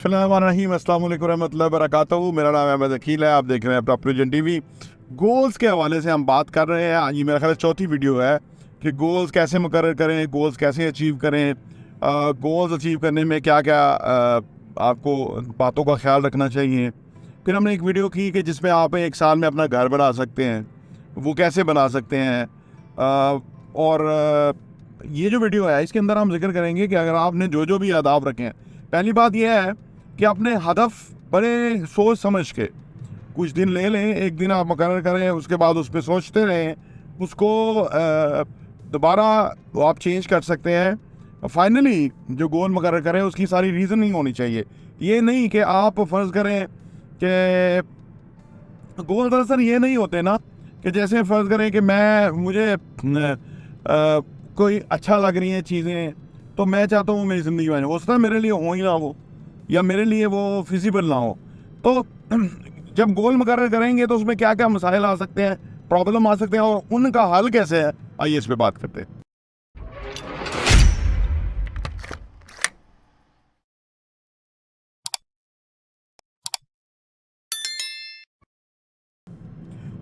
बिस्मिल्लाहिर्रहमानिर्रहीम, अस्सलाम वालेकुम रहमतुल्लाहि वबरकातुहू। मेरा नाम अहमद अकील है। आप देख रहे हैं टॉप प्रोजन टीवी। गोल्स के हवाले से हम बात कर रहे हैं। आज ये मेरा ख्याल चौथी वीडियो है कि गोल्स कैसे मुकर्रर करें, गोल्स कैसे अचीव करें, गोल्स अचीव करने में क्या क्या आपको बातों का ख्याल रखना चाहिए। फिर हमने एक वीडियो की कि जिसमें आप एक साल में अपना घर बना सकते हैं, वो कैसे बना सकते हैं। और ये जो वीडियो है इसके अंदर हम जिक्र करेंगे कि अगर आपने जो जो भी अहदाफ रखे हैं, पहली बात यह है कि अपने हदफ बड़े सोच समझ के कुछ दिन ले लें। एक दिन आप मुकर्रर करें, उसके बाद उस पर सोचते रहें, उसको दोबारा आप चेंज कर सकते हैं। फाइनली जो गोल मुकर्रर करें उसकी सारी रीज़निंग होनी चाहिए। ये नहीं कि आप फ़र्ज़ करें कि गोल दरअसल ये नहीं होते ना कि जैसे फ़र्ज़ करें कि मुझे कोई अच्छा लग रही हैं चीज़ें, तो मैं चाहता हूँ मेरी ज़िंदगी में हो सकता है मेरे लिए हो ही ना हो, या मेरे लिए वो फिजिबल ना हो। तो जब गोल मुकर्रर करेंगे तो उसमें क्या क्या मसाइल आ सकते हैं, प्रॉब्लम आ सकते हैं, और उनका हल कैसे है, आइए इस पे बात करते हैं।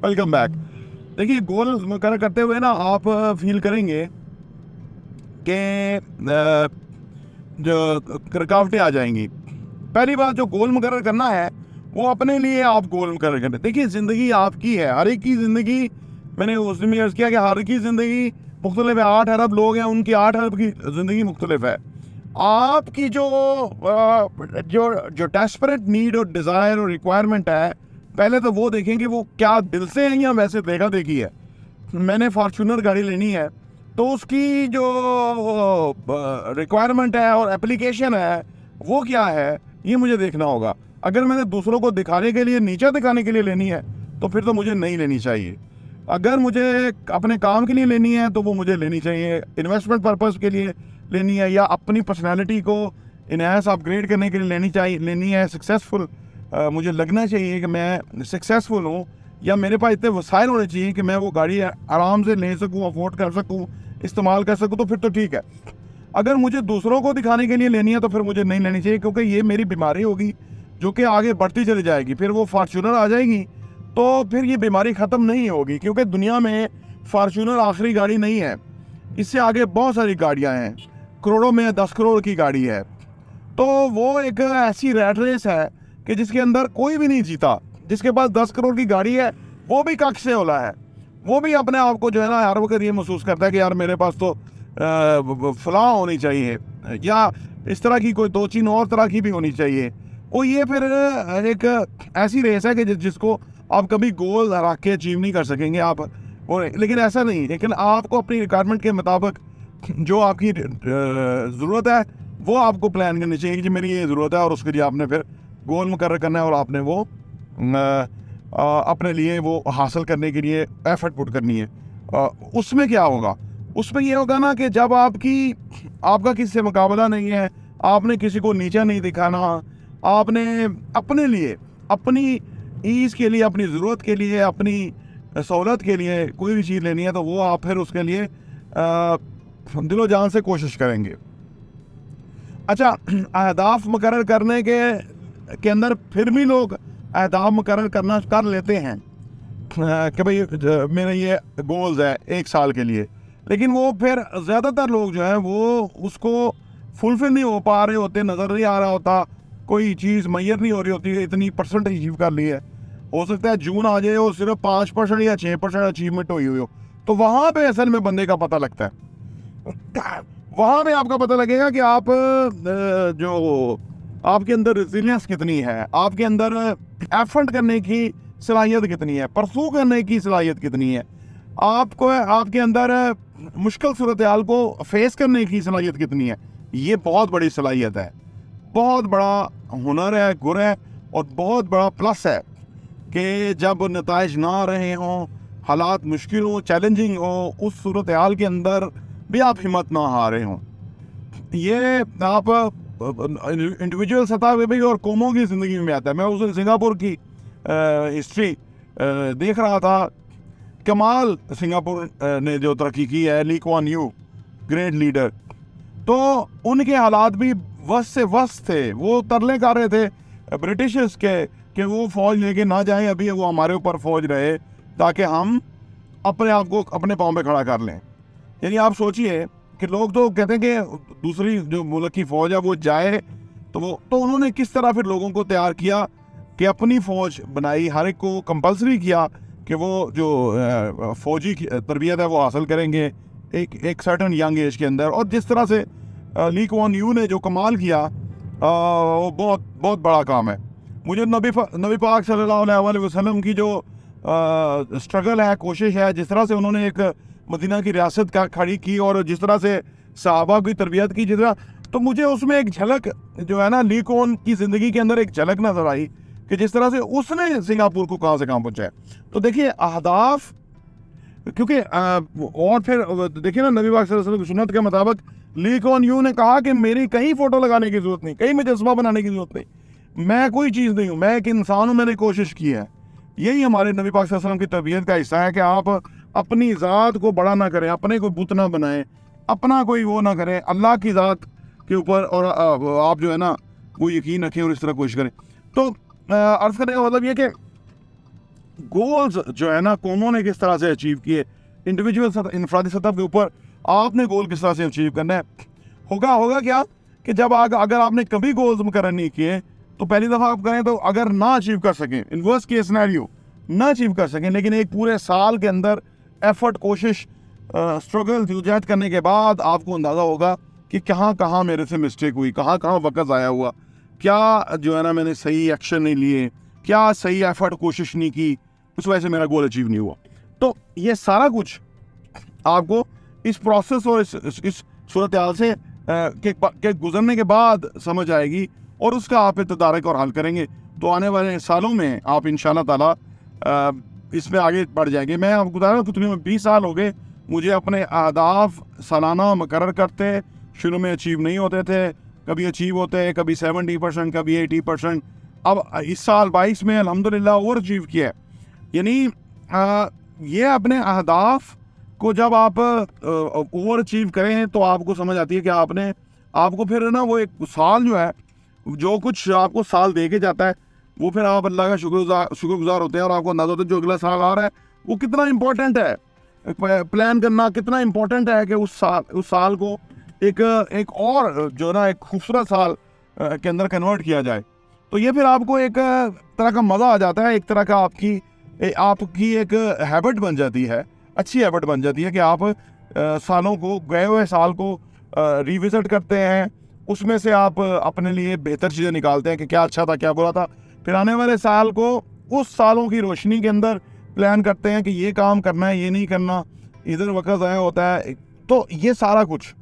Welcome back. देखिए, गोल मुकर्रर करते हुए ना आप फील करेंगे कि जो रुकावटें आ जाएंगी। पहली बात, जो गोल मुकर्रर करना है वो अपने लिए आप गोल मुकर्रर करें। देखिए, ज़िंदगी आपकी है, हर एक की ज़िंदगी, मैंने उस दिन भी अर्ज़ किया कि हर एक की ज़िंदगी मुख्तलिफ है। 8 अरब लोग हैं, उनकी 8 अरब की ज़िंदगी मुख्तलिफ है। आपकी जो जो जो डेस्परेट नीड और डिज़ायर और रिक्वायरमेंट है, पहले तो वो देखें कि वो क्या दिल से है या वैसे देखा देखी है। मैंने फॉर्चूनर गाड़ी लेनी है, तो उसकी जो रिक्वायरमेंट है और एप्लीकेशन है वो क्या है, ये मुझे देखना होगा। अगर मैंने दूसरों को दिखाने के लिए, नीचा दिखाने के लिए लेनी है, तो फिर तो मुझे नहीं लेनी चाहिए। अगर मुझे अपने काम के लिए लेनी है तो वो मुझे लेनी चाहिए, इन्वेस्टमेंट पर्पज़ के लिए लेनी है, या अपनी पर्सनैलिटी को इनहेंस अपग्रेड करने के लिए लेनी है। सक्सेसफुल मुझे लगना चाहिए कि मैं सक्सेसफुल हूँ, या मेरे पास इतने वसाइल होने चाहिए कि मैं वो गाड़ी आराम से ले सकूँ, अफोर्ड कर सकूँ, इस्तेमाल कर सकूँ, तो फिर तो ठीक है। अगर मुझे दूसरों को दिखाने के लिए लेनी है तो फिर मुझे नहीं लेनी चाहिए, क्योंकि ये मेरी बीमारी होगी जो कि आगे बढ़ती चली जाएगी। फिर वो फार्चूनर आ जाएगी तो फिर ये बीमारी ख़त्म नहीं होगी, क्योंकि दुनिया में फार्चूनर आखिरी गाड़ी नहीं है। इससे आगे बहुत सारी गाड़ियाँ हैं, करोड़ों में 10 करोड़ की गाड़ी है। तो वो एक ऐसी रैट रेस है कि जिसके अंदर कोई भी नहीं जीता। जिसके पास 10 करोड़ की गाड़ी है वो भी कक्ष से होला है, वो भी अपने आप को जो है ना हर वक्त ये महसूस करता है कि यार मेरे पास तो फलाह होनी चाहिए, या इस तरह की कोई 2-3 और तरह की भी होनी चाहिए। वो ये फिर एक ऐसी रेस है कि जिसको आप कभी गोल रख के अचीव नहीं कर सकेंगे आप। और लेकिन ऐसा नहीं, लेकिन आपको अपनी रिक्वायरमेंट के मुताबिक जो आपकी ज़रूरत है वो आपको प्लान करनी चाहिए कि मेरी ये ज़रूरत है, और उसके लिए आपने फिर गोल मुकर्रर करना है, और आपने वो अपने लिए वो हासिल करने के लिए एफर्ट पुट करनी है। उसमें क्या होगा, उसमें ये होगा ना कि जब आपका किसी से मुकाबला नहीं है, आपने किसी को नीचा नहीं दिखाना, आपने अपने लिए, अपनी ईज़ के लिए, अपनी ज़रूरत के लिए, अपनी सहूलत के लिए कोई भी चीज़ लेनी है, तो वो आप फिर उसके लिए दिलो जान से कोशिश करेंगे। अच्छा, अहदाफ मुकर्रर करने के अंदर फिर भी लोग अहदाफ मुकर्रर कर लेते हैं कि भाई मेरे ये गोल्स है 1 साल के लिए, लेकिन वो फिर ज़्यादातर लोग जो है वो उसको फुलफिल नहीं हो पा रहे होते, नज़र नहीं आ रहा होता, कोई चीज़ मैयर नहीं हो रही होती, इतनी परसेंट अचीव कर ली है। हो सकता है जून आ जाए और सिर्फ 5% या 6% अचीवमेंट हुई हो, तो वहाँ पे असल में बंदे का पता लगता है। वहाँ पे आपका पता लगेगा कि आप जो आपके अंदर रेजिलियंस कितनी है, आपके अंदर एफर्ट करने की सलाहियत कितनी है, परसू करने की सलाहियत कितनी है, आपके अंदर मुश्किल सूरत हाल को फेस करने की सलाहियत कितनी है। ये बहुत बड़ी सलाहियत है, बहुत बड़ा हुनर है, गुर है, और बहुत बड़ा प्लस है कि जब नताइज ना आ रहे हों, हालात मुश्किल हों, चैलेंजिंग हो, उस सूरत हाल के अंदर भी आप हिम्मत ना हारे हों। ये आप इंडिविजुअल सतह पे भी और कौमों की ज़िंदगी में आता है। मैं उस दिन सिंगापुर की हिस्ट्री देख रहा था। कमाल सिंगापुर ने जो तरक्की की है, Lee Kuan Yew, great leader, तो उनके हालात भी वस्त से वस्त थे। वो तरले कर रहे थे ब्रिटिशर्स के कि वो फ़ौज लेके ना जाएं, अभी वो हमारे ऊपर फ़ौज रहे ताकि हम अपने आप को अपने पाँव पे खड़ा कर लें। यानी आप सोचिए कि लोग तो कहते हैं कि दूसरी जो मुल्क की फ़ौज है वो जाए, तो उन्होंने किस तरह फिर लोगों को तैयार किया कि अपनी फ़ौज बनाई, हर एक को कंपल्सरी किया कि वो जो फ़ौजी तरबियत है वो हासिल करेंगे एक सर्टन यंग एज के अंदर। और जिस तरह से ली कुआन यू ने जो कमाल किया वो बहुत बहुत बड़ा काम है। मुझे नबी पाक सल्लल्लाहु अलैहि वसल्लम की जो स्ट्रगल है, कोशिश है, जिस तरह से उन्होंने एक मदीना की रियासत का खड़ी की और जिस तरह से सहाबा की तरबियत की, जिस तरह, तो मुझे उसमें एक झलक जो है ना ली कुआन की ज़िंदगी के अंदर एक झलक नजर आई कि जिस तरह से उसने सिंगापुर को कहाँ से कहाँ पहुँचाया। तो देखिए अहदाफ, क्योंकि और फिर देखिए ना नबी पाक सल्लल्लाहु अलैहि वसल्लम की सुन्नत के मुताबिक ली कुआन यू ने कहा कि मेरी कहीं फ़ोटो लगाने की ज़रूरत नहीं, कहीं मुजस्समा बनाने की ज़रूरत नहीं, मैं कोई चीज़ नहीं हूँ, मैं एक इंसान हूँ, मैंने कोशिश की है। यही हमारे नबी पाक सल्लल्लाहु अलैहि वसल्लम की तरबियत का हिस्सा है कि आप अपनी ज़ात को बड़ा ना करें, अपने को बुत ना बनाएं, अपना कोई वो ना करें, अल्लाह की ज़ात के ऊपर और आप जो है ना वो यकीन रखें और इस तरह कोशिश करें। तो अर्ज़ करने का मतलब ये कि गोल्स जो है ना कौमों ने किस तरह से अचीव किए, इंडिविजुअल इंफरादी सतह के ऊपर आपने गोल किस तरह से अचीव करना है। होगा क्या कि जब अगर आपने कभी गोल्स मुकर्रर नहीं किए तो पहली दफ़ा आप करें, तो अगर ना अचीव कर सकें, इन वर्स्ट केस सिनेरियो ना अचीव कर सकें, लेकिन एक पूरे साल के अंदर एफर्ट, कोशिश, स्ट्रगल, जद्दोजहद करने के बाद आपको अंदाज़ा होगा कि कहाँ कहाँ मेरे से मिस्टेक हुई, कहाँ कहाँ वक्त ज़ाया हुआ, क्या जो है ना मैंने सही एक्शन नहीं लिए, क्या सही एफर्ट कोशिश नहीं की, उस वजह से मेरा गोल अचीव नहीं हुआ। तो ये सारा कुछ आपको इस प्रोसेस और इस सूरत हाल से के गुजरने के बाद समझ आएगी और उसका आप तदारक और हल करेंगे तो आने वाले सालों में आप इंशाल्लाह ताला इसमें आगे बढ़ जाएंगे। मैं आपको बता रहा हूँ कि तकरीबन 20 साल हो गए मुझे अपने अहदाफ सालाना मुकर्रर करते, शुरू में अचीव नहीं होते थे, कभी अचीव होते, कभी 70%, कभी 80%। अब इस साल 22 में अल्हम्दुलिल्लाह ओवर अचीव किया है। यानी ये अपने अहदाफ को जब आप ओवर अचीव करें तो आपको समझ आती है कि आपको फिर ना वो एक साल जो है, जो कुछ आपको साल दे के जाता है, वो फिर आप अल्लाह का शुक्रगुजार होते हैं और आपको अंदाज़ा होता है जो अगला साल आ रहा है वो कितना इम्पोर्टेंट है। प्लान करना कितना इम्पोर्टेंट है कि उस साल को एक और जो ना एक खूबसूरत साल के अंदर कन्वर्ट किया जाए। तो ये फिर आपको एक तरह का मज़ा आ जाता है, एक तरह का आपकी एक हैबिट बन जाती है, अच्छी हैबिट बन जाती है कि आप सालों को, गए हुए साल को रिविज़िट करते हैं, उसमें से आप अपने लिए बेहतर चीज़ें निकालते हैं कि क्या अच्छा था, क्या बुरा था, फिर आने वाले साल को उस सालों की रोशनी के अंदर प्लान करते हैं कि ये काम करना है, ये नहीं करना, इधर वक्त ज़ाया होता है। तो ये सारा कुछ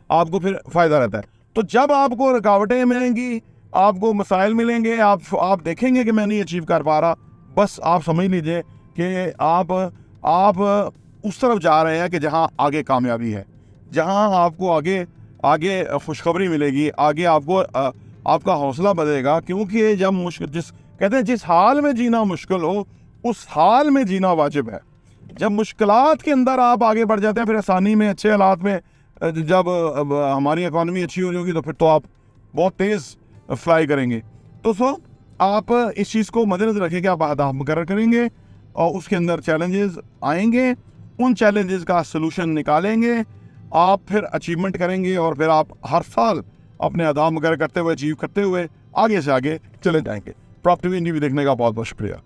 आपको फिर फ़ायदा रहता है। तो जब आपको रुकावटें मिलेंगी, आपको मसाइल मिलेंगे, आप देखेंगे कि मैं नहीं अचीव कर पा रहा, बस आप समझ लीजिए कि आप उस तरफ जा रहे हैं कि जहां आगे कामयाबी है, जहां आपको आगे खुशखबरी मिलेगी, आगे आपको आपका हौसला बढ़ेगा। क्योंकि जब कहते हैं जिस हाल में जीना मुश्किल हो उस हाल में जीना वाजिब है। जब मुश्किलात के अंदर आप आगे बढ़ जाते हैं, फिर आसानी में, अच्छे हालात में जब हमारी इकॉनमी अच्छी हो जाएगी तो फिर तो आप बहुत तेज़ फ्लाई करेंगे। तो आप इस चीज़ को मद्देनज़र रखें कि आप अहदाफ मुकर्रर करेंगे और उसके अंदर चैलेंजेस आएंगे, उन चैलेंजेस का सलूशन निकालेंगे, आप फिर अचीवमेंट करेंगे और फिर आप हर साल अपने अहदाफ मुकर्रर करते हुए, अचीव करते हुए आगे से आगे चले जाएंगे। प्रॉपर्टी टीवी देखने का बहुत बहुत शुक्रिया।